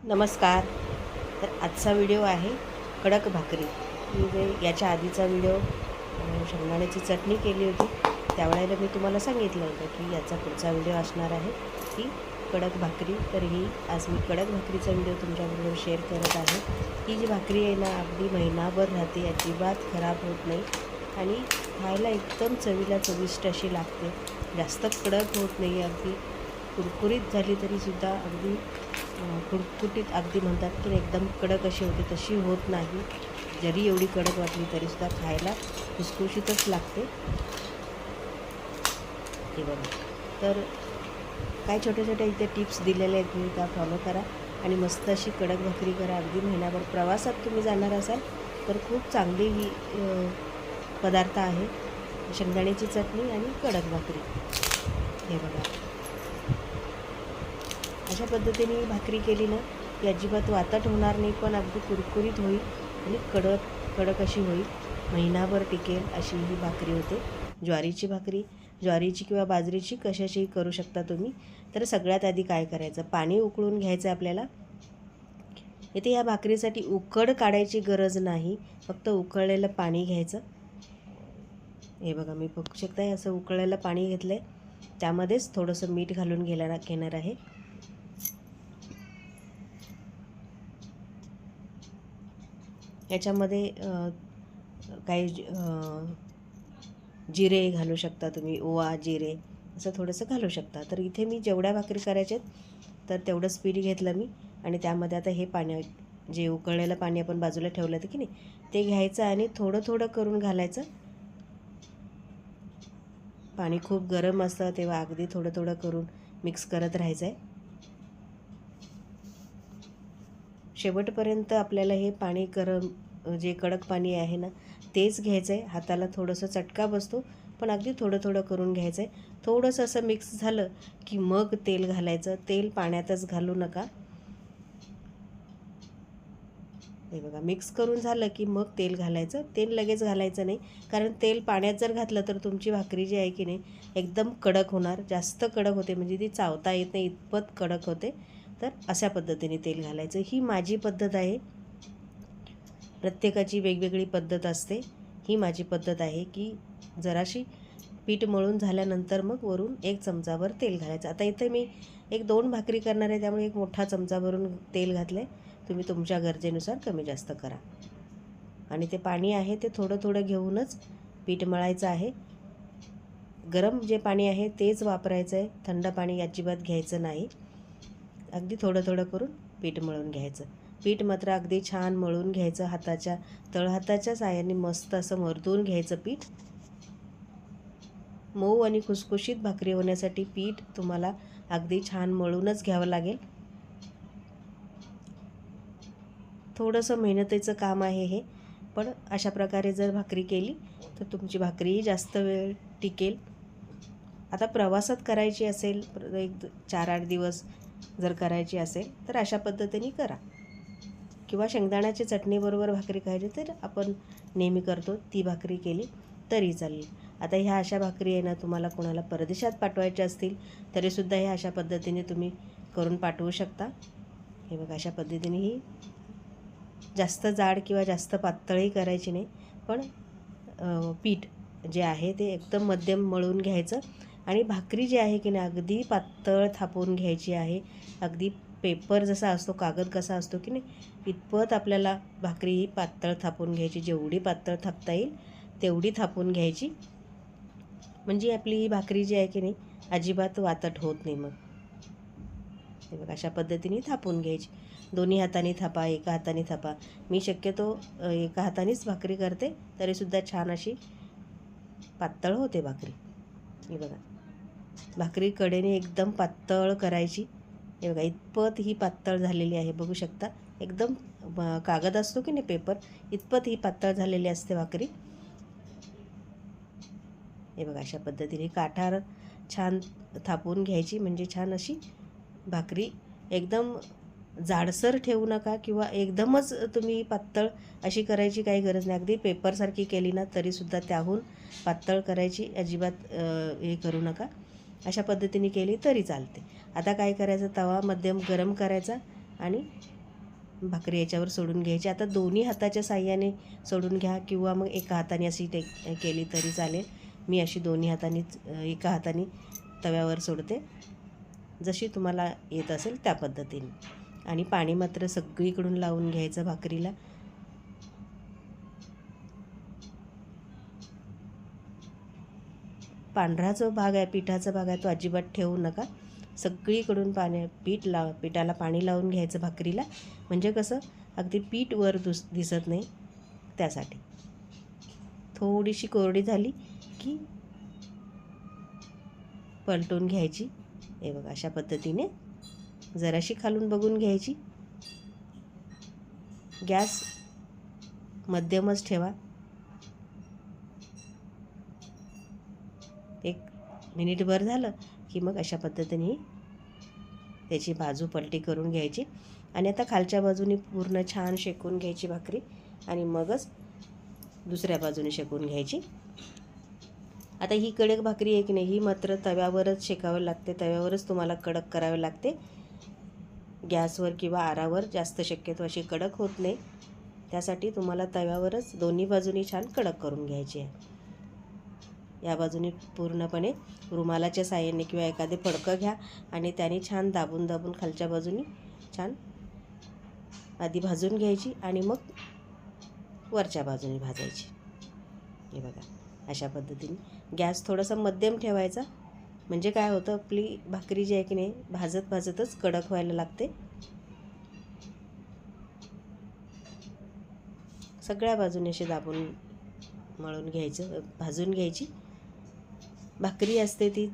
नमस्कार. तर आजचा व्हिडिओ आहे कडक भाकरी. मी जे याच्या आधीचा व्हिडिओ शेंगदाण्याची चटणी केली होती त्यावेळेला मी तुम्हाला सांगितलं होतं की याचा पुढचा व्हिडिओ असणार आहे की कडक भाकरी. तर ही आज मी कडक भाकरीचा व्हिडिओ तुमच्याबरोबर शेअर करत आहे. ही जी भाकरी आहे ना अगदी महिनाभर राहते, अजिबात खराब होत नाही आणि खायला एकदम चवीला चविष्ट अशी लागते. जास्त कडक होत नाही, अगदी कुरकुरीत झाली तरीसुद्धा अगदी कुटकुटीत अगदी म्हणतात की एकदम कडक अशी होते तशी होत नाही. जरी एवढी कडक वाटली तरीसुद्धा खायला खुसखुशीतच लागते. हे बघा, तर काय छोट्या छोट्या इथे टिप्स दिलेल्या आहेत, तुम्ही त्या फॉलो करा आणि मस्त अशी कडक भाकरी करा. अगदी महिनाभर प्रवासात तुम्ही जाणार असाल तर खूप चांगली ही पदार्थ आहे, शेंगदाण्याची चटणी आणि कडक भाकरी. हे बघा, अशा पद्धतीने ही भाकरी केली ना की अजिबात वातट होणार नाही, पण अगदी कुरकुरीत होईल आणि कडक कडक अशी होईल, महिनाभर टिकेल अशी ही भाकरी होते. ज्वारीची भाकरी, ज्वारीची किंवा बाजरीची कशाचीही करू शकता तुम्ही. तर सगळ्यात आधी काय करायचं, पाणी उकळून घ्यायचं आपल्याला. इथे या भाकरीसाठी उकड काढायची गरज नाही, फक्त उकळलेलं पाणी घ्यायचं. हे बघा, मी बघू शकता असं उकळलेलं पाणी घेतलं आहे, त्यामध्येच थोडंसं मीठ घालून घेणार आहे. याच्यामध्ये काही जिरे घालू शकता तुम्ही, ओवा जिरे असं थोडंसं घालू शकता. तर इथे मी जेवढ्या भाकरी करायच्या आहेत तर तेवढंच पीठ घेतलं मी आणि त्यामध्ये आता हे पाणी, जे उकळलेलं पाणी आपण बाजूला ठेवलं होतं की नाही, ते घ्यायचं आणि थोडं थोडं करून घालायचं. पाणी खूप गरम असतं तेव्हा अगदी थोडं थोडं करून मिक्स करत राहायचं आहे. शेवटपर्यंत आपल्याला हे पाणी गरम, जे कडक पाणी आहे ना तेच घ्यायचं आहे. हाताला थोडंसं चटका बसतो, पण अगदी थोडं थोडं करून घ्यायचं आहे. थोडंसं असं मिक्स झालं की मग तेल घालायचं. तेल पाण्यातच घालू नका. हे बघा, मिक्स करून झालं की मग तेल घालायचं. तेल लगेच घालायचं नाही, कारण तेल पाण्यात जर घातलं तर तुमची भाकरी जी आहे की नाही एकदम कडक होणार, जास्त कडक होते, म्हणजे ती चावता येत नाही इतपत कडक होते. तर अशा पद्धतीने तेल घालायचं. ही माझी पद्धत आहे, प्रत्येकाची वेगवेगळी पद्धत असते. ही माझी पद्धत आहे की जराशी पीठ मळून झाल्यानंतर मग वरून 1 चमचाभर तेल घालायचं. आता इथे मी 1-2 भाकरी करणार आहे, त्यामुळे 1 मोठा चमचा भरून तेल घातलं आहे. तुम्ही तुमच्या गरजेनुसार कमी जास्त करा. आणि ते पाणी आहे ते थोडं थोडं घेऊनच पीठ मळायचं आहे. गरम जे पाणी आहे तेच वापरायचं आहे, थंड पाणी अजिबात घ्यायचं नाही. अगदी थोडं थोडं करून पीठ मळून घ्यायचं. पीठ मात्र अगदी छान मळून घ्यायचं, तळहाताच्या साहाय्याने मस्त असं मर्दून घ्यायचं पीठ. मऊ आणि खुसखुशीत भाकरी होण्यासाठी पीठ तुम्हाला अगदी छान मळूनच घ्यावं लागेल. थोडंसं मेहनतीचं काम आहे हे, पण अशा प्रकारे जर भाकरी केली तर तुमची भाकरीही जास्त वेळ टिकेल. आता प्रवासात करायची असेल, 4-8 दिवस जर करायची असेल तर अशा पद्धतीने करा. किंवा शेंगदाण्याची चटणीबरोबर भाकरी खायची तर आपण नेहमी करतो ती भाकरी केली तरी चालेल. आता ह्या अशा भाकरी आहे ना, तुम्हाला कोणाला परदेशात पाठवायच्या असतील तरीसुद्धा ह्या अशा पद्धतीने तुम्ही करून पाठवू शकता. हे बघा, अशा पद्धतीने ही जास्त जाड किंवा जास्त पातळही करायची नाही, पण पीठ जे आहे ते एकदम मध्यम मळून घ्यायचं. आणि भाकरी जी आहे की नाही अगदी पातळ थापून घ्यायची आहे. अगदी पेपर जसा असतो, कागद कसा असतो की नाही, इतपत आपल्याला भाकरी ही पातळ थापून घ्यायची. जेवढी पातळ थापता येईल तेवढी थापून घ्यायची, म्हणजे आपली ही भाकरी जी आहे की नाही अजिबात वातट होत नाही. मग हे बघा, अशा पद्धतीने थापून घ्यायची. दोन्ही हाताने थापा, एका हाताने थापा. मी शक्यतो एका हातानेच भाकरी करते, तरीसुद्धा छान अशी पातळ होते भाकरी. हे बघा, भाकरी कडेने एकदम पातळ करायची. हे बघा, इतपत ही पातळ झालेली आहे, बघू शकता. एकदम कागद असतो की नाही, पेपर, इतपत ही पातळ झालेली असते भाकरी. हे बघा, अशा पद्धतीने काठार छान थापून घ्यायची, म्हणजे छान अशी भाकरी. एकदम जाडसर ठेवू नका किंवा एकदमच तुम्ही पातळ अशी करायची काही गरज नाही. अगदी पेपरसारखी केली ना तरीसुद्धा त्याहून पातळ करायची अजिबात हे करू नका. अशा पद्धतीने केली तरी चालते. आता काय करायचं, तवा मध्यम गरम करायचा आणि भाकरी याच्यावर सोडून घ्यायची. आता दोन्ही हाताच्या साहाय्याने सोडून घ्या किंवा मग एका हाताने अशी केली तरी चालेल. मी अशी दोन्ही हातांनीच एका हाताने तव्यावर सोडते, जशी तुम्हाला येत असेल त्या पद्धतीने. आणि पाणी मात्र सगळीकडून लावून घ्यायचं भाकरीला. पांढरा जो भाग आहे, पिठाचा भाग आहे, तो अजिबात ठेवू नका. सगळीकडून पिठाला पाणी लावून घ्यायचं भाकरीला. म्हणजे कसं अगदी पीठ वर दिसत नाही, त्यासाठी. थोडीशी कोरडी झाली की पलटून घ्यायची. हे बघा, अशा पद्धतीने जराशी खालून बघून घ्यायची. गॅस मध्यमच ठेवा. 1 मिनिटभर झालं की मग अशा पद्धतीने त्याची बाजू पलटी करून घ्यायची. आणि आता खालच्या बाजूने पूर्ण छान शेकून घ्यायची भाकरी आणि मगच दुसऱ्या बाजूने शेकून घ्यायची. आता ही कडक भाकरी आहे की नाही, ही मात्र तव्यावरच शेकावी लागते. तव्यावरच तुम्हाला कडक करावे लागते. गॅसवर किंवा आरावर जास्त शक्यतो अशी कडक होत नाही. त्यासाठी तुम्हाला तव्यावरच दोन्ही बाजूनी छान कडक करून घ्यायची आहे. या बाजूने पूर्णपणे रुमालाच्या साहाय्याने किंवा एखादे फडकं घ्या आणि त्याने छान दाबून दाबून खालच्या बाजूने छान आधी भाजून घ्यायची आणि मग वरच्या बाजूने भाजायची. हे बघा, अशा पद्धतीने गॅस थोडासा मध्यम ठेवायचा. म्हणजे काय होतं, आपली भाकरी जी आहे की नाही भाजत भाजतच कडक व्हायला लागते. सगळ्या बाजूने असे दाबून मळून घ्यायचं, भाजून घ्यायची. भाकरी असते ती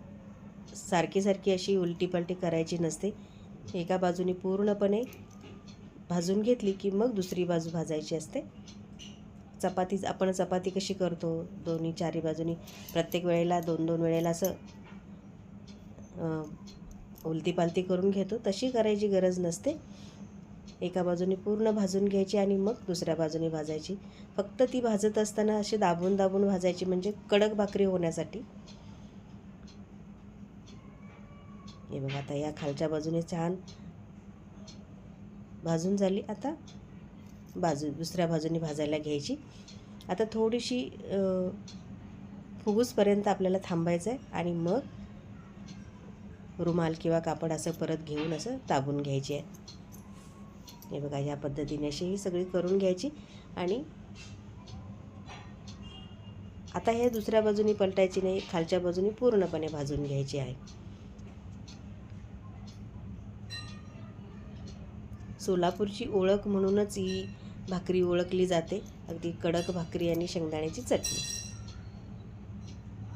सारखी सारखी अशी उलटी पलटी करायची नसते. एका बाजूने पूर्णपणे भाजून घेतली की मग दुसरी बाजू भाजायची असते. आपण चपाती कशी करतो, दोन्ही चारी बाजूनी प्रत्येक वेळेला 2-2 वेळेला असं उलटी पालती करून घेतो, तशी करायची गरज नसते. एका बाजूने पूर्ण भाजून घ्यायची आणि मग दुसऱ्या बाजूने भाजायची. फक्त ती भाजत असताना अशी दाबून दाबून भाजायची, म्हणजे कडक भाकरी होण्यासाठी. हे बघा, आता या खालच्या बाजूने छान भाजून झाली. आता दुसऱ्या बाजूने भाजायला घ्यायची. आता थोडीशी फुगूसपर्यंत आपल्याला थांबायचं आहे आणि मग रुमाल किंवा कापड असं परत घेऊन असं दाबून घ्यायची आहे. हे बघा, या पद्धतीने अशी ही सगळी करून घ्यायची. आणि आता हे दुसऱ्या बाजूने पलटायची नाही, खालच्या बाजूने पूर्णपणे भाजून घ्यायची आहे. सोलापूरची ओळख म्हणूनच ही भाकरी ओळखली जाते, अगदी कडक भाकरी आणि शेंगदाण्याची चटणी.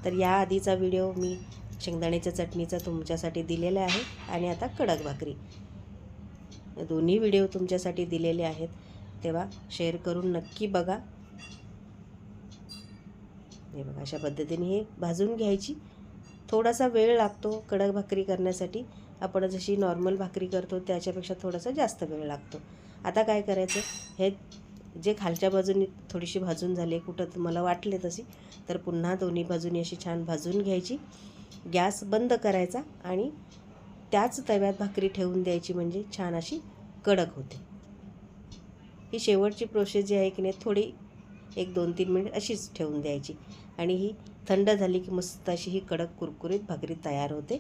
तर या आधीचा व्हिडिओ मी शेंगदाण्याच्या चटणीचा तुमच्यासाठी दिलेला आहे. आणि आता कडक भाकरी, दोन्ही व्हिडिओ तुमच्यासाठी दिलेले आहेत, तेव्हा शेअर करून नक्की बघा. हे बघा, अशा पद्धतीने हे भाजून घ्यायची. थोडासा वेळ लागतो कडक भाकरी करण्यासाठी. आपण जशी नॉर्मल भाकरी करतो त्याच्यापेक्षा थोडासा जास्त वेळ लागतो. आता काय करायचं, हे जे खालच्या बाजूने थोडीशी भाजून झाली, कुठं तुम्हाला वाटले तशी, तर पुन्हा दोन्ही बाजूनी अशी छान भाजून घ्यायची. गॅस बंद करायचा आणि त्याच तव्यात भाकरी ठेवून द्यायची, म्हणजे छान अशी कडक होते. ही शेवटची प्रोसेस जी आहे की नाही, थोडी 1-2-3 मिनिट अशीच ठेवून द्यायची आणि ही थंड झाली की मस्त अशी ही कडक कुरकुरीत भाकरी तयार होते.